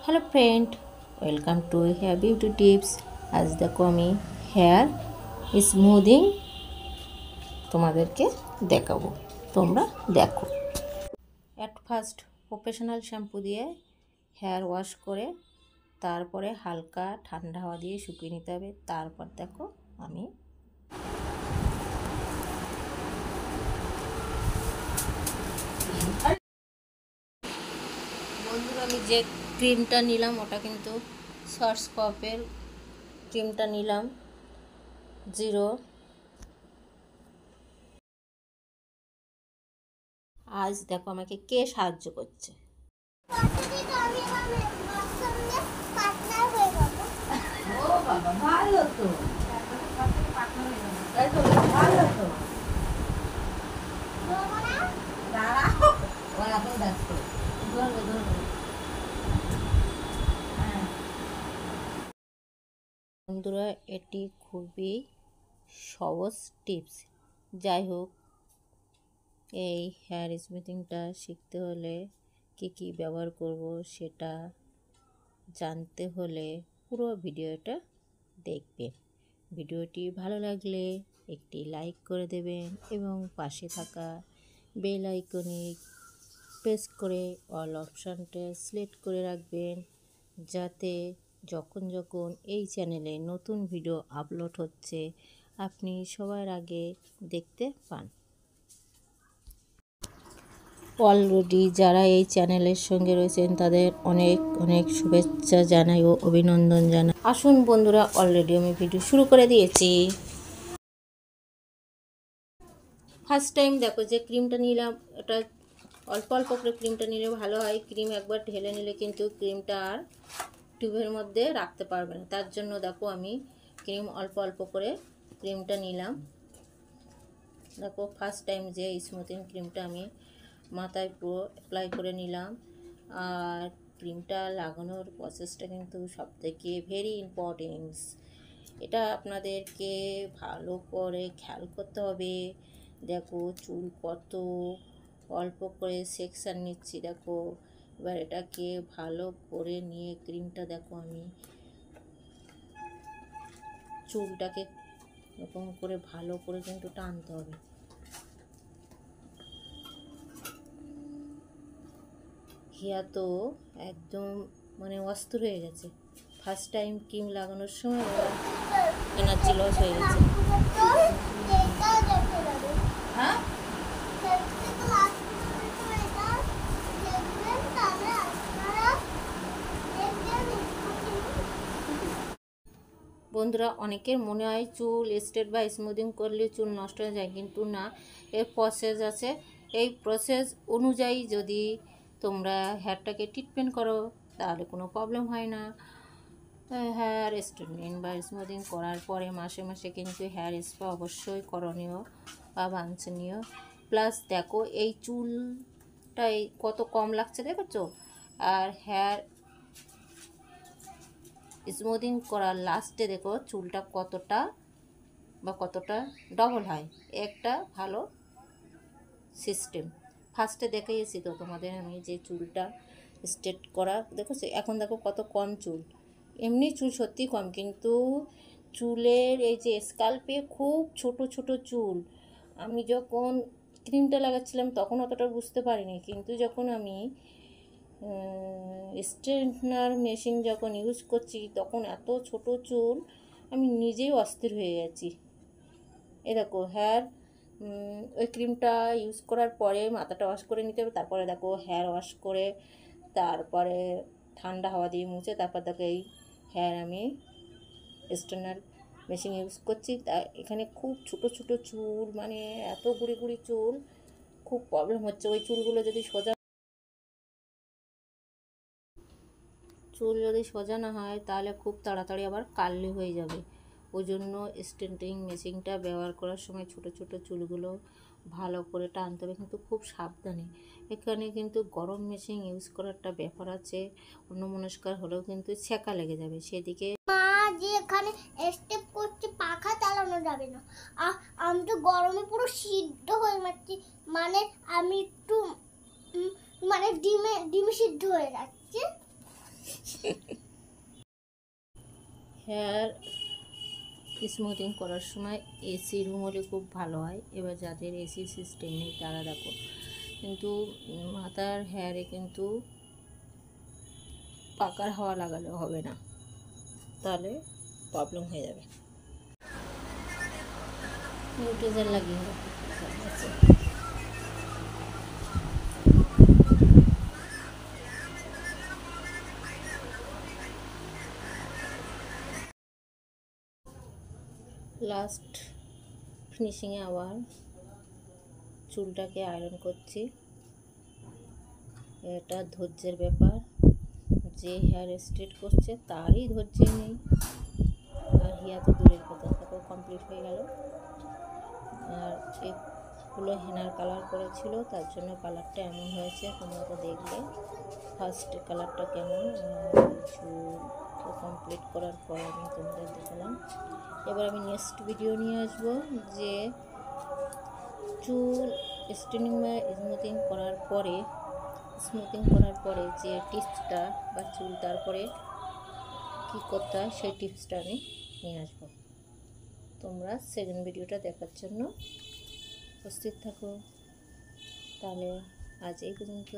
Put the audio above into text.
Hello friend, welcome to hair beauty tips. আজ দেখো আমি হেয়ার স্মুদিং তোমাদেরকে দেখাবো, তোমরা দেখো। অ্যাট ফার্স্ট প্রফেশনাল শ্যাম্পু দিয়ে হেয়ার ওয়াশ করে তারপরে হালকা ঠান্ডা হাওয়া দিয়ে শুকিয়ে নিতে হবে। তারপর দেখো আমি বন্ধুরা আমি যে ক্রিমটা নিলাম ওটা কিন্তু শর্টস্কপের ক্রিমটা নিলাম 0। আজ দেখো আমাকে কে সাহায্য করছে। বন্ধুরা এটি খুবই সহজ টিপস। যাই হোক, এই হেয়ার স্মুথিংটা শিখতে হলে কি ব্যবহার করব সেটা জানতে হলে পুরো ভিডিওটা দেখবেন। ভিডিওটি ভালো লাগলে একটি লাইক করে দেবেন এবং পাশে থাকা বেল আইকনে প্রেস করে অল অপশানটা সিলেক্ট করে রাখবেন, যাতে যখন এই চ্যানেলে নতুন ভিডিও আপলোড হচ্ছে আপনি সবার আগে দেখতে পান। অলরেডি যারা এই চ্যানেলের সঙ্গে রয়েছেন তাদের অনেক অনেক শুভেচ্ছা জানাই ও অভিনন্দন জানাই। আসুন বন্ধুরা, অলরেডি আমি ভিডিও শুরু করে দিয়েছি। ফার্স্ট টাইম দেখো যে ক্রিমটা নিলাম, এটা অল্প অল্প করে ক্রিমটা নিলে ভালো হয়। ক্রিম একবার ঢেলে নিলে কিন্তু ক্রিমটা আর টিউবের মধ্যে রাখতে পারবে না। তার জন্য দেখো আমি ক্রিম অল্প অল্প করে ক্রিমটা নিলাম। দেখো ফার্স্ট টাইম যে স্মুথিং ক্রিমটা আমি মাথায় পুরো অ্যাপ্লাই করে নিলাম। আর ক্রিমটা লাগানোর প্রসেসটা কিন্তু সবথেকে ভেরি ইম্পর্টেন্ট। এটা আপনাদেরকে ভালো করে খেয়াল করতে হবে। দেখো চুল কত অল্প করে সেকশন নিচ্ছি, দেখো এবার এটাকে ভালো করে নিয়ে ক্রিমটা দেখো আমি চুলটাকে এরকম করে ভালো করে কিন্তু টানতে হবে। হিয়া তো একদম মানে অস্থির হয়ে গেছে। ফার্স্ট টাইম ক্রিম লাগানোর সময় ওরা এনার্জি লস হয়ে গেছে। হ্যাঁ, বন্ধুরা অনেকের মনে হয় চুল স্ট্রেট বা স্মুদিং করলে চুল নষ্ট হয়ে যায়, কিন্তু না, এর প্রসেস আছে। এই প্রসেস অনুযায়ী যদি তোমরা হেয়ারটাকে ট্রিটমেন্ট করো তাহলে কোনো প্রবলেম হয় না। হেয়ার স্ট্রেটনিং বা স্মুদিং করার পরে মাসে মাসে কিন্তু হেয়ার স্পা অবশ্যই করণীয় বা বাঞ্ছনীয়। প্লাস দেখো এই চুলটাই কত কম লাগছে দেখেছো। আর হেয়ার স্মুদিং করার লাস্টে দেখো চুলটা কতটা ডবল হয়। একটা ভালো সিস্টেম। ফার্স্টে দেখিয়েছি তো তোমাদের আমি যে চুলটা স্ট্রেট করা, দেখেছো এখন দেখো কত কম চুল। এমনি চুল সত্যি কম, কিন্তু চুলের এই যে স্কাল্পে খুব ছোট ছোট চুল। আমি যখন ক্রিমটা লাগাচ্ছিলাম তখন অতটা বুঝতে পারিনি, কিন্তু যখন আমি স্ট্রেটনার মেশিন যখন ইউজ করছি তখন এত ছোট চুল আমি নিজেই অস্থির হয়ে গেছি। এ দেখো হেয়ার ওই ক্রিমটা ইউজ করার পরে মাথাটা ওয়াশ করে নিতে হবে। তারপরে দেখো হেয়ার ওয়াশ করে তারপরে ঠান্ডা হাওয়া দিয়ে মুছে তারপর দেখো এই হেয়ার আমি স্ট্রেটনার মেশিন ইউজ করছি। তা এখানে খুব ছোট ছোট চুল, মানে এত গুড়ি গুড়ি চুল, খুব প্রবলেম হচ্ছে। ওই চুলগুলো যদি সোজা না হয় তাহলে খুব তাড়াতাড়ি আবার কার্লি হয়ে যাবে। ওই জন্য স্ট্রেটনিং মেশিনটা ব্যবহার করার সময় ছোট ছোট চুলগুলো ভালো করে টানতে হবে, কিন্তু খুব সাবধানে। এখানে কিন্তু গরম মেশিন ইউজ করার একটা ব্যাপার আছে, অন্যমনস্কার হলেও কিন্তু ছ্যাঁকা লেগে যাবে। সেদিকে যে এখানে স্টেপ করছে পাখা চালানো যাবে না। আমি তো গরমে পুরো সিদ্ধ হয়ে যাচ্ছি, মানে আমি একটু মানে ডিমে সিদ্ধ হয়ে যাচ্ছে। হেয়ার স্মুথিং করার সময় এসি রুম হলে খুব ভালো হয়। এবার যাদের এসি সিস্টেম নেই তারা দেখো, কিন্তু মাথার হেয়ারে কিন্তু পাকার হাওয়া লাগালে হবে না, তাহলে প্রবলেম হয়ে যাবে। নিউট্রিজেন লাগিয়ে হবে। লাস্ট ফিনিশিংয়ে আবার চুলটাকে আয়রন করছি। এটা ধৈর্যের ব্যাপার, যে হেয়ার স্ট্রেট করছে তারই ধৈর্য নেই, আর হিয়া তো দূরের কথা। তারপর কমপ্লিট হয়ে গেল। আর এগুলো হেনার কালার করেছিল, তার জন্য কালারটা এমন হয়েছে, তোমরা তো দেখলে ফার্স্ট কালারটা কেমন। চুল কমপ্লিট করার পর আমি তোমাদের দেখালাম। এবার আমি নেক্সট ভিডিও নিয়ে আসবো, যে চুল স্ট্রেনিং বা স্মুথিং করার পরে যে টিপসটা বা চুল তারপরে কী করতে হয় সেই টিপসটা আমি নিয়ে আসবো। তোমরা সেকেন্ড ভিডিওটা দেখার জন্য উপস্থিত থাকো। তাহলে আজ এই পর্যন্ত।